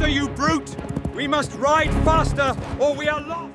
Faster, you brute! We must ride faster, or we are lost!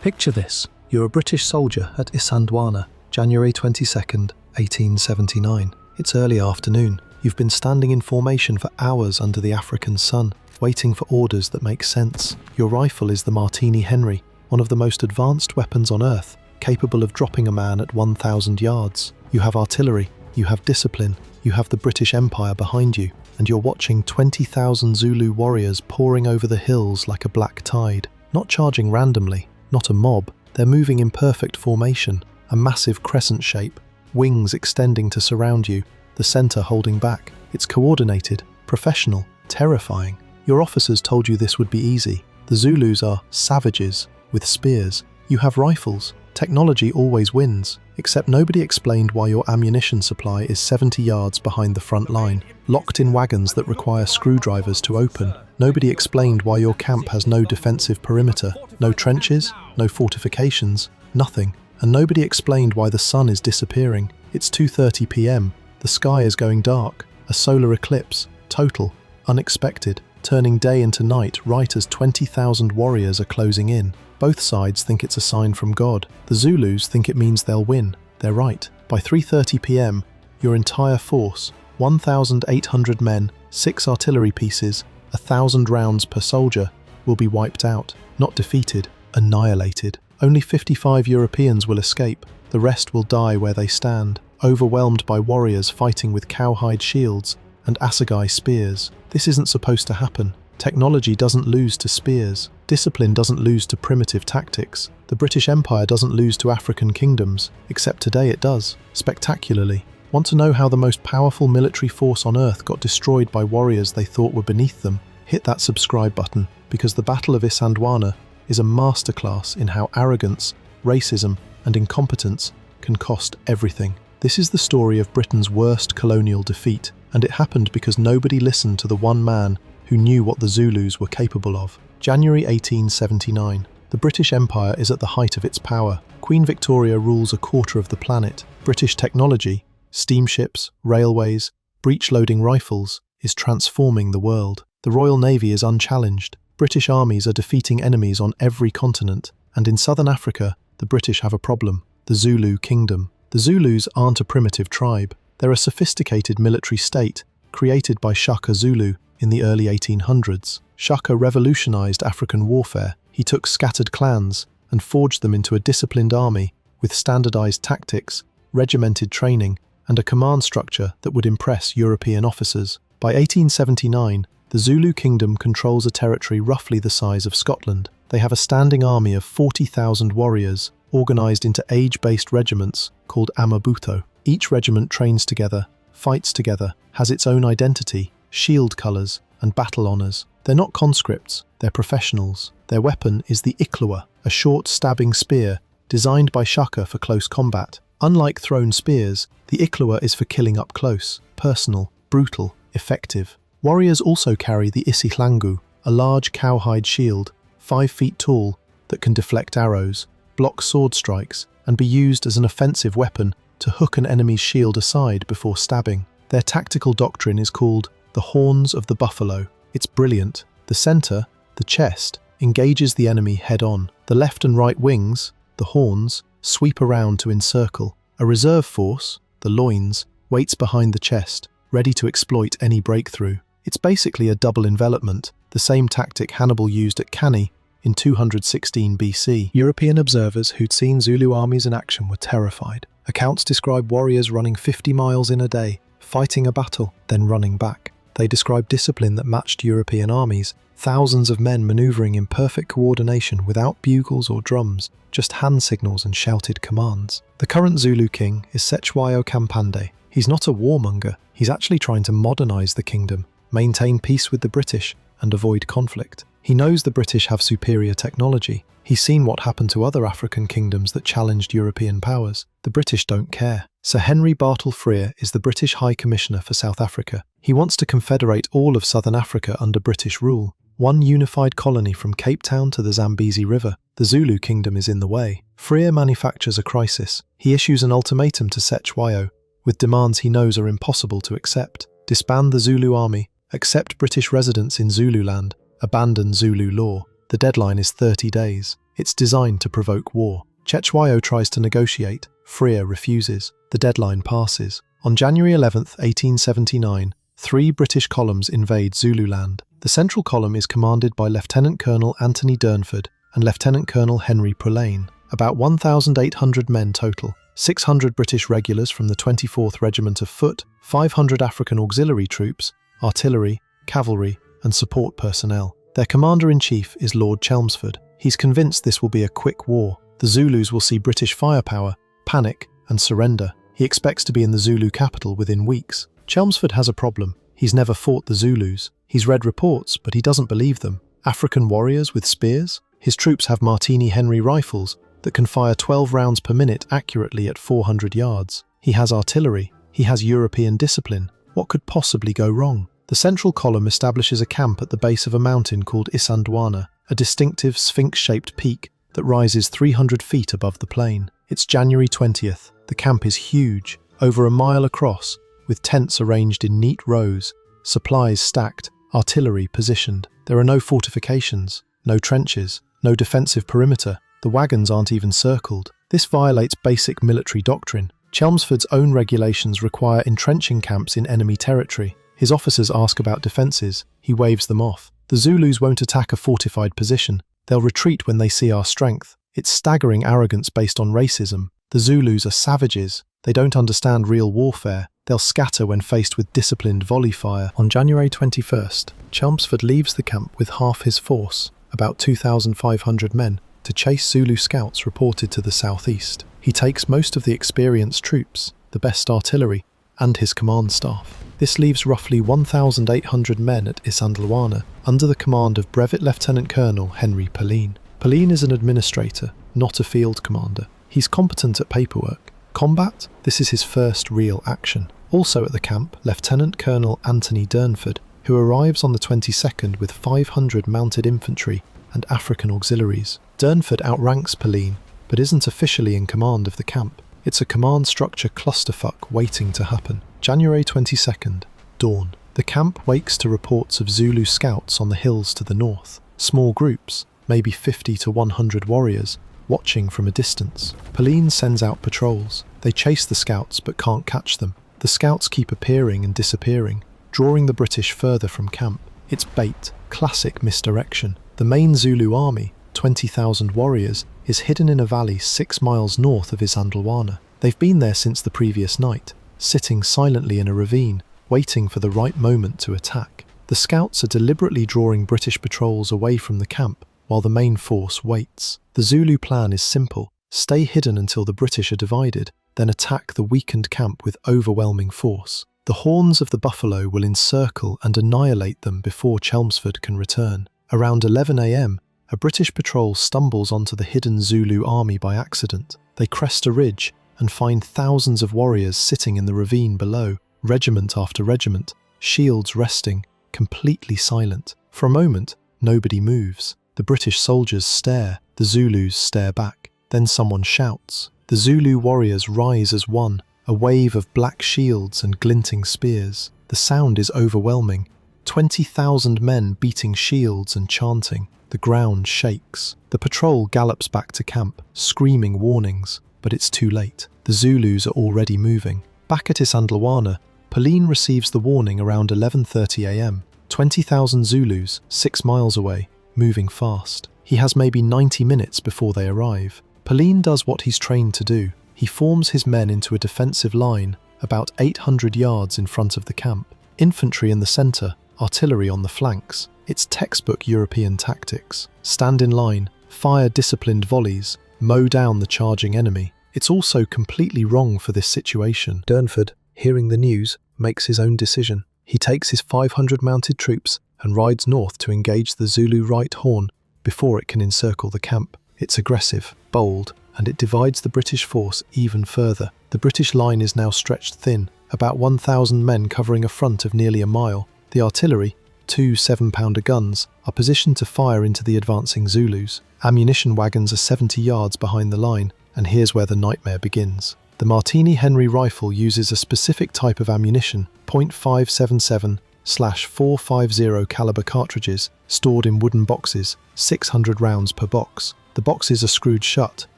Picture this. You're a British soldier at Isandlwana, January 22nd, 1879. It's early afternoon. You've been standing in formation for hours under the African sun, waiting for orders that make sense. Your rifle is the Martini Henry, one of the most advanced weapons on Earth, capable of dropping a man at 1,000 yards. You have artillery, you have discipline, you have the British Empire behind you, and you're watching 20,000 Zulu warriors pouring over the hills like a black tide. Not charging randomly, not a mob, they're moving in perfect formation, a massive crescent shape, wings extending to surround you, the centre holding back. It's coordinated, professional, terrifying. Your officers told you this would be easy. The Zulus are savages with spears. You have rifles. Technology always wins, except nobody explained why your ammunition supply is 70 yards behind the front line, locked in wagons that require screwdrivers to open. Nobody explained why your camp has no defensive perimeter, no trenches, no fortifications, nothing. And nobody explained why the sun is disappearing. It's 2:30 p.m. The sky is going dark. A solar eclipse, total, unexpected, turning day into night right as 20,000 warriors are closing in. Both sides think it's a sign from God. The Zulus think it means they'll win. They're right. By 3:30 p.m, your entire force, 1,800 men, 6 artillery pieces, 1,000 rounds per soldier, will be wiped out. Not defeated, annihilated. Only 55 Europeans will escape. The rest will die where they stand, overwhelmed by warriors fighting with cowhide shields and assegai spears. This isn't supposed to happen. Technology doesn't lose to spears. Discipline doesn't lose to primitive tactics. The British Empire doesn't lose to African kingdoms, except today it does, spectacularly. Want to know how the most powerful military force on Earth got destroyed by warriors they thought were beneath them? Hit that subscribe button, because the Battle of Isandlwana is a masterclass in how arrogance, racism, and incompetence can cost everything. This is the story of Britain's worst colonial defeat, and it happened because nobody listened to the one man who knew what the Zulus were capable of. January 1879. The British Empire is at the height of its power. Queen Victoria rules a quarter of the planet. British technology, steamships, railways, breech-loading rifles, is transforming the world. The Royal Navy is unchallenged. British armies are defeating enemies on every continent, and in southern Africa, the British have a problem: the Zulu Kingdom. The Zulus aren't a primitive tribe. They're a sophisticated military state, created by Shaka Zulu in the early 1800s. Shaka revolutionized African warfare. He took scattered clans and forged them into a disciplined army with standardized tactics, regimented training, and a command structure that would impress European officers. By 1879, the Zulu Kingdom controls a territory roughly the size of Scotland. They have a standing army of 40,000 warriors, organized into age-based regiments called Amabuto. Each regiment trains together, fights together, has its own identity, shield colours, and battle honours. They're not conscripts, they're professionals. Their weapon is the Iklewa, a short stabbing spear designed by Shaka for close combat. Unlike thrown spears, the Iklewa is for killing up close, personal, brutal, effective. Warriors also carry the Isihlangu, a large cowhide shield, 5 feet tall, that can deflect arrows, block sword strikes, and be used as an offensive weapon to hook an enemy's shield aside before stabbing. Their tactical doctrine is called the horns of the buffalo. It's brilliant. The centre, the chest, engages the enemy head-on. The left and right wings, the horns, sweep around to encircle. A reserve force, the loins, waits behind the chest, ready to exploit any breakthrough. It's basically a double envelopment, the same tactic Hannibal used at Cannae in 216 BC. European observers who'd seen Zulu armies in action were terrified. Accounts describe warriors running 50 miles in a day, fighting a battle, then running back. They describe discipline that matched European armies, thousands of men maneuvering in perfect coordination without bugles or drums, just hand signals and shouted commands. The current Zulu king is Cetshwayo Kampande. He's not a warmonger, he's actually trying to modernize the kingdom, maintain peace with the British, and avoid conflict. He knows the British have superior technology. He's seen what happened to other African kingdoms that challenged European powers. The British don't care. Sir Henry Bartle Frere is the British High Commissioner for South Africa. He wants to confederate all of Southern Africa under British rule. One unified colony from Cape Town to the Zambezi River. The Zulu kingdom is in the way. Frere manufactures a crisis. He issues an ultimatum to Cetshwayo, with demands he knows are impossible to accept. Disband the Zulu army, accept British residence in Zululand, abandon Zulu law. The deadline is 30 days. It's designed to provoke war. Cetshwayo tries to negotiate. Freer refuses. The deadline passes. On January 11, 1879, 3 British columns invade Zululand. The central column is commanded by Lieutenant Colonel Anthony Durnford and Lieutenant Colonel Henry Prulane. About 1,800 men total. 600 British regulars from the 24th Regiment of Foot, 500 African auxiliary troops, artillery, cavalry, and support personnel. Their commander-in-chief is Lord Chelmsford. He's convinced this will be a quick war. The Zulus will see British firepower, panic, and surrender. He expects to be in the Zulu capital within weeks. Chelmsford has a problem. He's never fought the Zulus. He's read reports, but he doesn't believe them. African warriors with spears? His troops have Martini Henry rifles that can fire 12 rounds per minute accurately at 400 yards. He has artillery. He has European discipline. What could possibly go wrong? The central column establishes a camp at the base of a mountain called Isandlwana, a distinctive sphinx-shaped peak that rises 300 feet above the plain. It's January 20th. The camp is huge, over a mile across, with tents arranged in neat rows, supplies stacked, artillery positioned. There are no fortifications, no trenches, no defensive perimeter. The wagons aren't even circled. This violates basic military doctrine. Chelmsford's own regulations require entrenching camps in enemy territory. His officers ask about defences. He waves them off. The Zulus won't attack a fortified position. They'll retreat when they see our strength. It's staggering arrogance based on racism. The Zulus are savages. They don't understand real warfare. They'll scatter when faced with disciplined volley fire. On January 21st, Chelmsford leaves the camp with half his force, about 2,500 men, to chase Zulu scouts reported to the southeast. He takes most of the experienced troops, the best artillery, and his command staff. This leaves roughly 1,800 men at Isandlwana, under the command of Brevet Lieutenant Colonel Henry Prulane. Prulane is an administrator, not a field commander. He's competent at paperwork. Combat? This is his first real action. Also at the camp, Lieutenant Colonel Anthony Durnford, who arrives on the 22nd with 500 mounted infantry and African auxiliaries. Durnford outranks Prulane, but isn't officially in command of the camp. It's a command structure clusterfuck waiting to happen. January 22nd, dawn. The camp wakes to reports of Zulu scouts on the hills to the north. Small groups, maybe 50 to 100 warriors, watching from a distance. Prulane sends out patrols. They chase the scouts but can't catch them. The scouts keep appearing and disappearing, drawing the British further from camp. It's bait, classic misdirection. The main Zulu army, 20,000 warriors, is hidden in a valley 6 miles north of Isandlwana. They've been there since the previous night, sitting silently in a ravine, waiting for the right moment to attack. The scouts are deliberately drawing British patrols away from the camp, while the main force waits. The Zulu plan is simple: stay hidden until the British are divided, then attack the weakened camp with overwhelming force. The horns of the buffalo will encircle and annihilate them before Chelmsford can return. Around 11 a.m, a British patrol stumbles onto the hidden Zulu army by accident. They crest a ridge and find thousands of warriors sitting in the ravine below, regiment after regiment, shields resting, completely silent. For a moment, nobody moves. The British soldiers stare, the Zulus stare back. Then someone shouts. The Zulu warriors rise as one, a wave of black shields and glinting spears. The sound is overwhelming. 20,000 men beating shields and chanting. The ground shakes. The patrol gallops back to camp, screaming warnings, but it's too late. The Zulus are already moving. Back at Isandlwana, Prulane receives the warning around 11:30 a.m. 20,000 Zulus, 6 miles away, moving fast. He has maybe 90 minutes before they arrive. Prulane does what he's trained to do. He forms his men into a defensive line about 800 yards in front of the camp. Infantry in the centre, artillery on the flanks. It's textbook European tactics. Stand in line, fire disciplined volleys, mow down the charging enemy. It's also completely wrong for this situation. Durnford, hearing the news, makes his own decision. He takes his 500 mounted troops and rides north to engage the Zulu right horn before it can encircle the camp. It's aggressive, bold, and it divides the British force even further. The British line is now stretched thin, about 1,000 men covering a front of nearly a mile. The artillery, 2 7-pounder guns, are positioned to fire into the advancing Zulus. Ammunition wagons are 70 yards behind the line, and here's where the nightmare begins. The Martini Henry rifle uses a specific type of ammunition, .577/450 caliber cartridges, stored in wooden boxes, 600 rounds per box. The boxes are screwed shut,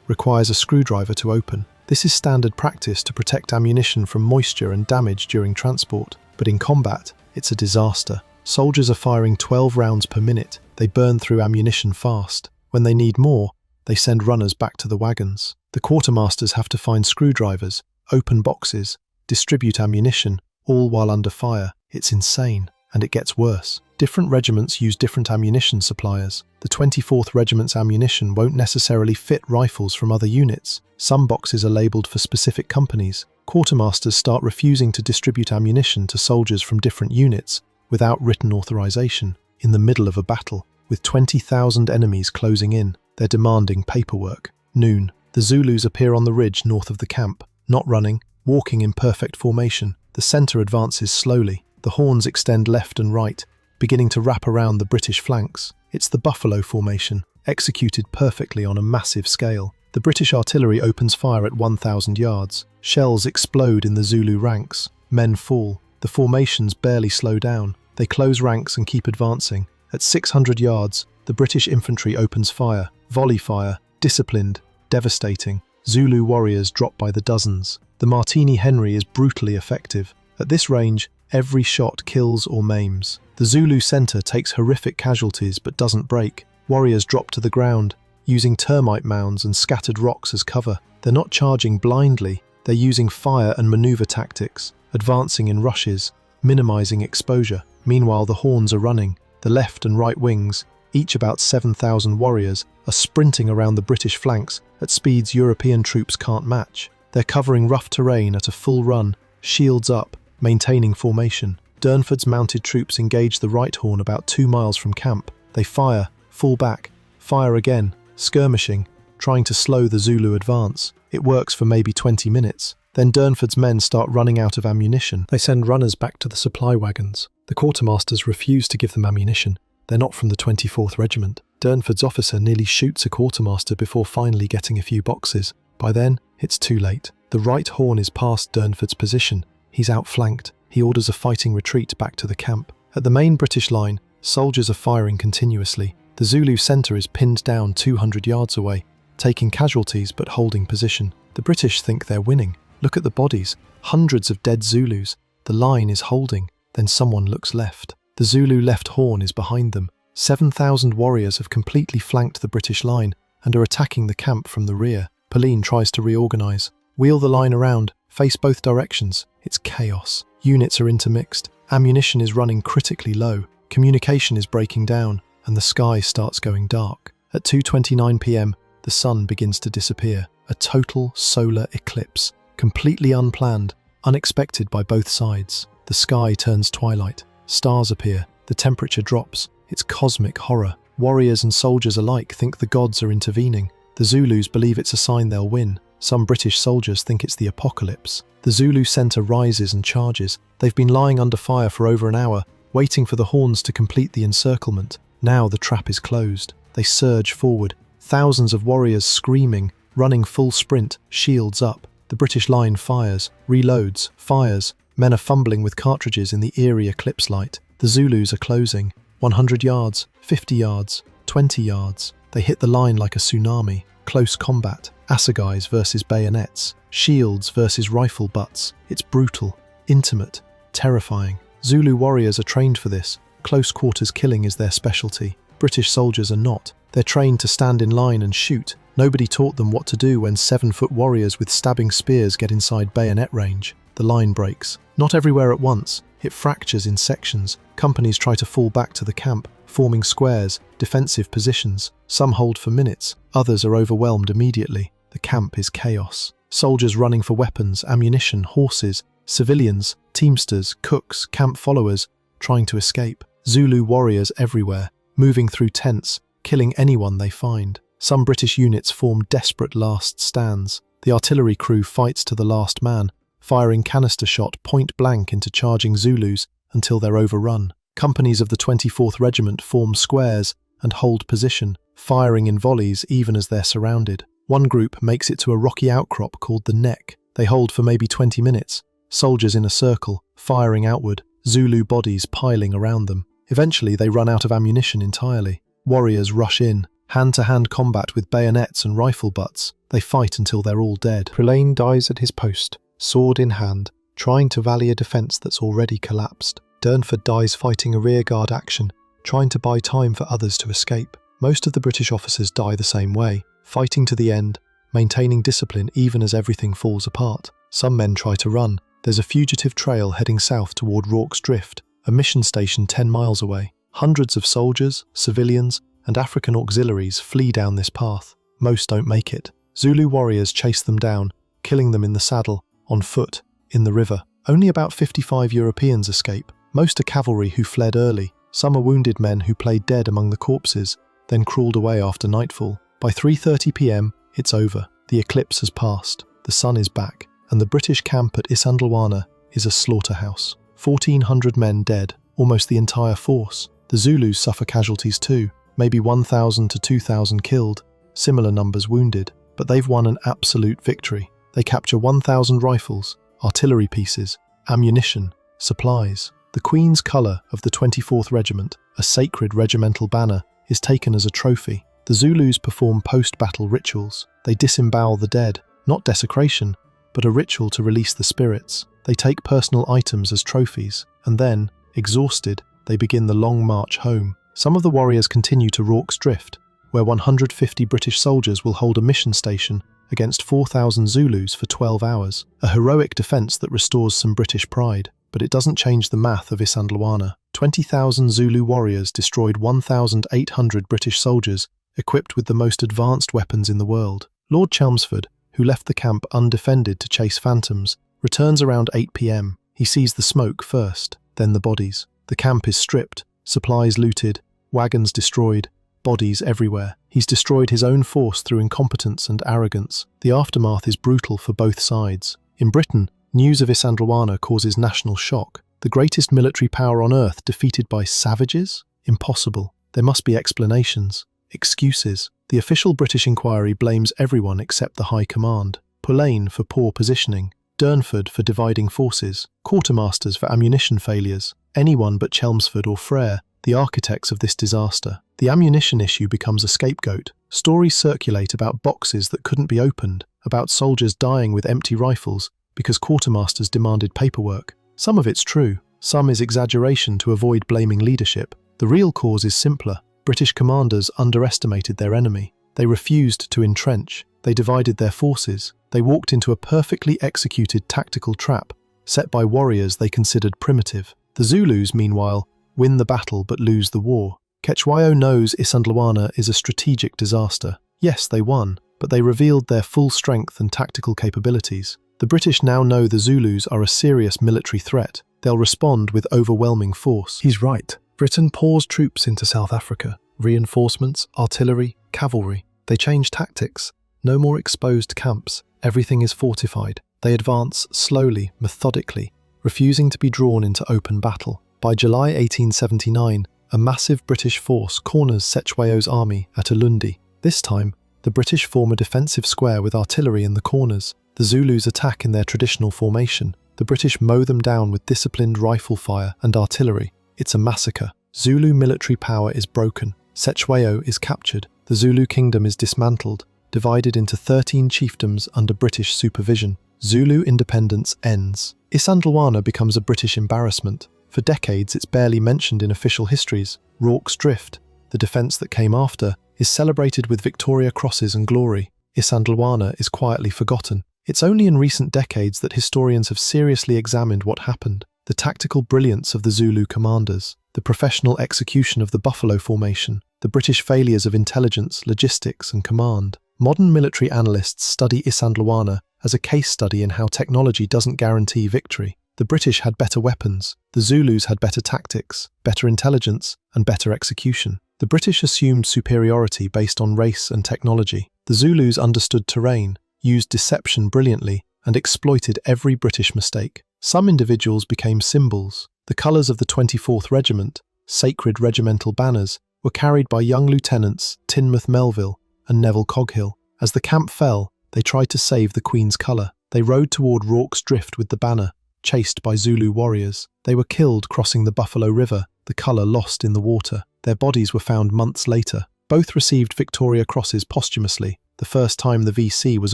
requires a screwdriver to open. This is standard practice to protect ammunition from moisture and damage during transport, but in combat, it's a disaster. Soldiers are firing 12 rounds per minute. They burn through ammunition fast. When they need more, they send runners back to the wagons. The quartermasters have to find screwdrivers, open boxes, distribute ammunition, all while under fire. It's insane, and it gets worse. Different regiments use different ammunition suppliers. The 24th Regiment's ammunition won't necessarily fit rifles from other units. Some boxes are labelled for specific companies. Quartermasters start refusing to distribute ammunition to soldiers from different units without written authorization. In the middle of a battle, with 20,000 enemies closing in, they're demanding paperwork. Noon. The Zulus appear on the ridge north of the camp, not running, walking in perfect formation. The centre advances slowly. The horns extend left and right, beginning to wrap around the British flanks. It's the buffalo formation, executed perfectly on a massive scale. The British artillery opens fire at 1,000 yards. Shells explode in the Zulu ranks. Men fall. The formations barely slow down. They close ranks and keep advancing. At 600 yards, the British infantry opens fire. Volley fire, disciplined, devastating. Zulu warriors drop by the dozens. The Martini Henry is brutally effective. At this range, every shot kills or maims. The Zulu centre takes horrific casualties but doesn't break. Warriors drop to the ground, using termite mounds and scattered rocks as cover. They're not charging blindly, they're using fire and manoeuvre tactics, advancing in rushes, minimising exposure. Meanwhile, the horns are running. The left and right wings, each about 7,000 warriors, are sprinting around the British flanks at speeds European troops can't match. They're covering rough terrain at a full run, shields up, maintaining formation. Durnford's mounted troops engage the right horn about 2 miles from camp. They fire, fall back, fire again, skirmishing, trying to slow the Zulu advance. It works for maybe 20 minutes. Then Durnford's men start running out of ammunition. They send runners back to the supply wagons. The quartermasters refuse to give them ammunition. They're not from the 24th Regiment. Durnford's officer nearly shoots a quartermaster before finally getting a few boxes. By then, it's too late. The right horn is past Durnford's position. He's outflanked. He orders a fighting retreat back to the camp. At the main British line, soldiers are firing continuously. The Zulu centre is pinned down 200 yards away, taking casualties but holding position. The British think they're winning. Look at the bodies. Hundreds of dead Zulus. The line is holding. Then someone looks left. The Zulu left horn is behind them. 7,000 warriors have completely flanked the British line and are attacking the camp from the rear. Pauline tries to reorganise. Wheel the line around. Face both directions. It's chaos. Units are intermixed. Ammunition is running critically low. Communication is breaking down, and the sky starts going dark. At 2:29 p.m, the sun begins to disappear. A total solar eclipse. Completely unplanned, unexpected by both sides. The sky turns twilight. Stars appear. The temperature drops. It's cosmic horror. Warriors and soldiers alike think the gods are intervening. The Zulus believe it's a sign they'll win. Some British soldiers think it's the apocalypse. The Zulu centre rises and charges. They've been lying under fire for over an hour, waiting for the horns to complete the encirclement. Now the trap is closed. They surge forward. Thousands of warriors screaming, running full sprint, shields up. The British line fires, reloads, fires. Men are fumbling with cartridges in the eerie eclipse light. The Zulus are closing. 100 yards, 50 yards, 20 yards. They hit the line like a tsunami. Close combat. Assegais versus bayonets. Shields versus rifle butts. It's brutal, intimate, terrifying. Zulu warriors are trained for this. Close quarters killing is their specialty. British soldiers are not. They're trained to stand in line and shoot. Nobody taught them what to do when 7-foot warriors with stabbing spears get inside bayonet range. The line breaks. Not everywhere at once. It fractures in sections. Companies try to fall back to the camp, forming squares, defensive positions. Some hold for minutes. Others are overwhelmed immediately. The camp is chaos. Soldiers running for weapons, ammunition, horses, civilians, teamsters, cooks, camp followers, trying to escape. Zulu warriors everywhere, moving through tents, killing anyone they find. Some British units form desperate last stands. The artillery crew fights to the last man, firing canister shot point blank into charging Zulus until they're overrun. Companies of the 24th Regiment form squares and hold position, firing in volleys even as they're surrounded. One group makes it to a rocky outcrop called the Neck. They hold for maybe 20 minutes, soldiers in a circle, firing outward, Zulu bodies piling around them. Eventually, they run out of ammunition entirely. Warriors rush in, hand-to-hand combat with bayonets and rifle butts. They fight until they're all dead. Pulain dies at his post, sword in hand, trying to rally a defence that's already collapsed. Durnford dies fighting a rearguard action, trying to buy time for others to escape. Most of the British officers die the same way, fighting to the end, maintaining discipline even as everything falls apart. Some men try to run. There's a fugitive trail heading south toward Rorke's Drift, a mission station 10 miles away. Hundreds of soldiers, civilians, and African auxiliaries flee down this path. Most don't make it. Zulu warriors chase them down, killing them in the saddle, on foot, in the river. Only about 55 Europeans escape. Most are cavalry who fled early. Some are wounded men who played dead among the corpses, then crawled away after nightfall. By 3:30 p.m, it's over. The eclipse has passed. The sun is back, and the British camp at Isandlwana is a slaughterhouse. 1,400 men dead, almost the entire force. The Zulus suffer casualties too, maybe 1,000 to 2,000 killed, similar numbers wounded. But they've won an absolute victory. They capture 1,000 rifles, artillery pieces, ammunition, supplies. The Queen's colour of the 24th Regiment, a sacred regimental banner, is taken as a trophy. The Zulus perform post-battle rituals. They disembowel the dead, not desecration, but a ritual to release the spirits. They take personal items as trophies, and then, exhausted, they begin the long march home. Some of the warriors continue to Rorke's Drift, where 150 British soldiers will hold a mission station against 4,000 Zulus for 12 hours, a heroic defence that restores some British pride. But it doesn't change the math of Isandlwana. 20,000 Zulu warriors destroyed 1,800 British soldiers equipped with the most advanced weapons in the world. Lord Chelmsford, who left the camp undefended to chase phantoms, returns around 8 p.m. He sees the smoke first, then the bodies. The camp is stripped, supplies looted, wagons destroyed, bodies everywhere. He's destroyed his own force through incompetence and arrogance. The aftermath is brutal for both sides. In Britain, news of Isandlwana causes national shock. The greatest military power on earth defeated by savages? Impossible. There must be explanations, excuses. The official British inquiry blames everyone except the High Command. Pulain for poor positioning, Durnford for dividing forces, quartermasters for ammunition failures, anyone but Chelmsford or Frere, the architects of this disaster. The ammunition issue becomes a scapegoat. Stories circulate about boxes that couldn't be opened, about soldiers dying with empty rifles because quartermasters demanded paperwork. Some of it's true, some is exaggeration to avoid blaming leadership. The real cause is simpler. British commanders underestimated their enemy. They refused to entrench. They divided their forces. They walked into a perfectly executed tactical trap, set by warriors they considered primitive. The Zulus, meanwhile, win the battle but lose the war. Cetshwayo knows Isandlwana is a strategic disaster. Yes, they won, but they revealed their full strength and tactical capabilities. The British now know the Zulus are a serious military threat. They'll respond with overwhelming force. He's right. Britain pours troops into South Africa. Reinforcements, artillery, cavalry. They change tactics. No more exposed camps. Everything is fortified. They advance slowly, methodically, refusing to be drawn into open battle. By July 1879, a massive British force corners Cetshwayo's army at Ulundi. This time, the British form a defensive square with artillery in the corners. The Zulus attack in their traditional formation. The British mow them down with disciplined rifle fire and artillery. It's a massacre. Zulu military power is broken. Cetshwayo is captured. The Zulu kingdom is dismantled, divided into 13 chiefdoms under British supervision. Zulu independence ends. Isandlwana becomes a British embarrassment. For decades, it's barely mentioned in official histories. Rorke's Drift, the defence that came after, is celebrated with Victoria Crosses and glory. Isandlwana is quietly forgotten. It's only in recent decades that historians have seriously examined what happened. The tactical brilliance of the Zulu commanders, the professional execution of the Buffalo Formation, the British failures of intelligence, logistics and command. Modern military analysts study Isandlwana as a case study in how technology doesn't guarantee victory. The British had better weapons, the Zulus had better tactics, better intelligence and better execution. The British assumed superiority based on race and technology. The Zulus understood terrain, used deception brilliantly, and exploited every British mistake. Some individuals became symbols. The colours of the 24th Regiment, sacred regimental banners, were carried by young lieutenants Teignmouth Melville and Neville Coghill. As the camp fell, they tried to save the Queen's colour. They rode toward Rorke's Drift with the banner, chased by Zulu warriors. They were killed crossing the Buffalo River, the colour lost in the water. Their bodies were found months later. Both received Victoria Crosses posthumously, the first time the VC was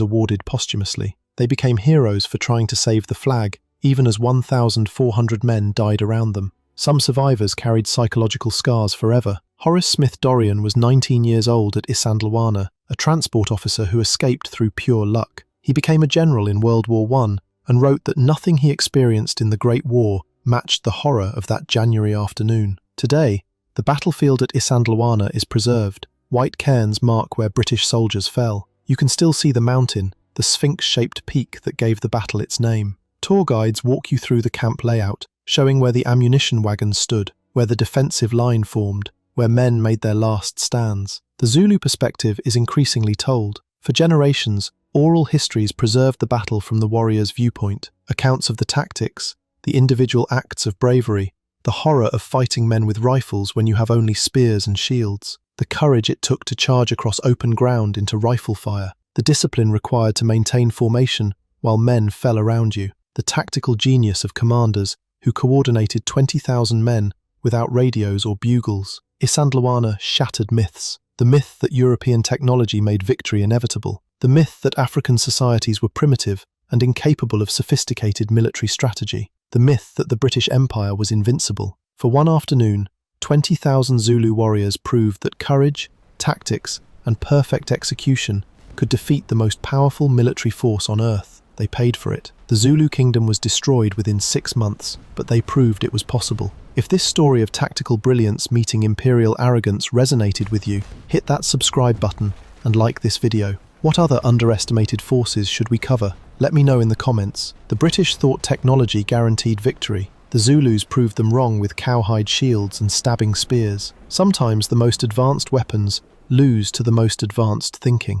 awarded posthumously. They became heroes for trying to save the flag, even as 1,400 men died around them. Some survivors carried psychological scars forever. Horace Smith Dorrien was 19 years old at Isandlwana, a transport officer who escaped through pure luck. He became a general in World War I and wrote that nothing he experienced in the Great War matched the horror of that January afternoon. Today, the battlefield at Isandlwana is preserved. White cairns mark where British soldiers fell. You can still see the mountain, the sphinx-shaped peak that gave the battle its name. Tour guides walk you through the camp layout, showing where the ammunition wagons stood, where the defensive line formed, where men made their last stands. The Zulu perspective is increasingly told. For generations, oral histories preserved the battle from the warrior's viewpoint. Accounts of the tactics, the individual acts of bravery, the horror of fighting men with rifles when you have only spears and shields, the courage it took to charge across open ground into rifle fire, the discipline required to maintain formation while men fell around you, the tactical genius of commanders who coordinated 20,000 men without radios or bugles. Isandlwana shattered myths. The myth that European technology made victory inevitable. The myth that African societies were primitive and incapable of sophisticated military strategy. The myth that the British Empire was invincible. For one afternoon, 20,000 Zulu warriors proved that courage, tactics, and perfect execution could defeat the most powerful military force on earth. They paid for it. The Zulu kingdom was destroyed within 6 months, but they proved it was possible. If this story of tactical brilliance meeting imperial arrogance resonated with you, hit that subscribe button and like this video. What other underestimated forces should we cover? Let me know in the comments. The British thought technology guaranteed victory. The Zulus proved them wrong with cowhide shields and stabbing spears. Sometimes the most advanced weapons lose to the most advanced thinking.